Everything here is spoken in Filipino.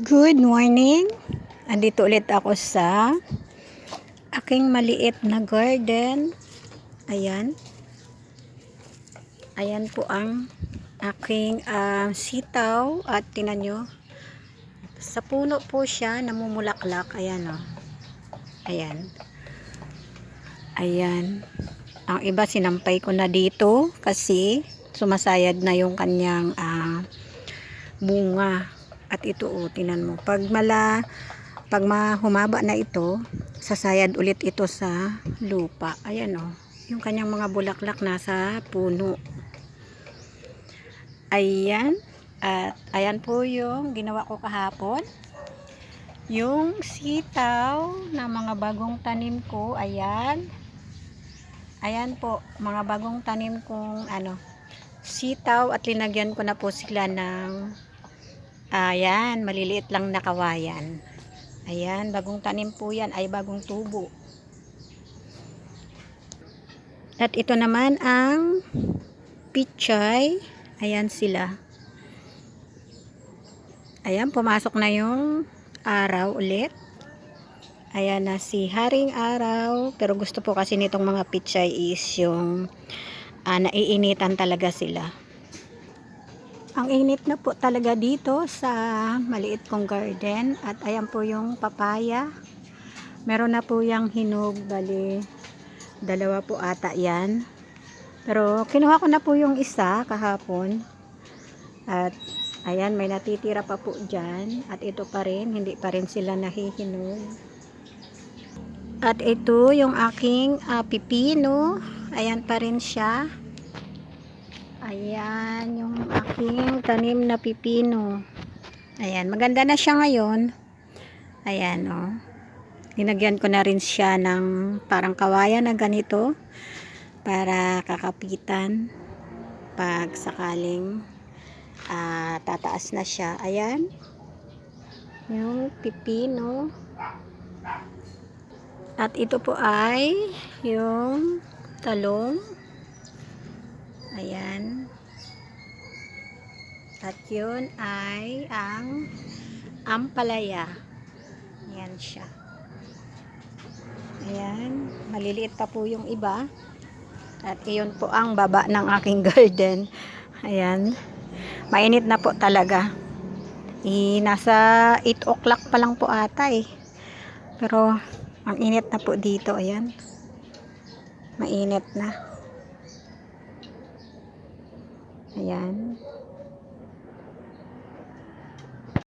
Good morning! Andito ulit ako sa aking maliit na garden. Ayan. Ayan po ang aking sitaw. At tinan nyo, sa puno po siya namumulaklak. Ayan o. Ayan. Ayan. Ang iba sinampay ko na dito kasi sumasayad na yung kanyang bunga. At ito tinan mo. Pag humaba na ito, sasayad ulit ito sa lupa. Ayan yung kanyang mga bulaklak nasa puno. Ayan. At ayan po yung ginawa ko kahapon. Yung sitaw na mga bagong tanim ko. Ayan. Ayan po, mga bagong tanim kong sitaw, at linagyan ko na po sila ng ayan, maliliit lang na kawayan. Ayan, bagong tanim po yan, ay bagong tubo. At ito naman ang pichay. Ayan sila. Ayan, pumasok na yung araw ulit. Ayan na si Haring Araw. Pero gusto po kasi nitong mga pichay is yung naiinitan talaga sila. Ang init na po talaga dito sa maliit kong garden. At ayan po yung papaya. Meron na po yung hinog. Bali, dalawa po ata yan. Pero kinuha ko na po yung isa kahapon. At ayan, may natitira pa po dyan. At ito pa rin, hindi pa rin sila nahihinog. At ito yung aking pipino. Ayan pa rin siya. Ayan, yung aking tanim na pipino. Ayan, maganda na siya ngayon. Ayan, linagyan ko na rin siya ng parang kawayan na ganito para kakapitan pag sakaling tataas na siya. Ayan, yung pipino. At ito po ay yung talong. Ayan. At yun ay ang ampalaya. Ayan siya. Ayan. Maliliit pa po yung iba. At iyon po ang baba ng aking garden. Ayan. Mainit na po talaga. Nasa 8 o'clock pa lang po ata Pero ang init na po dito. Ayan. Mainit na. Ayan.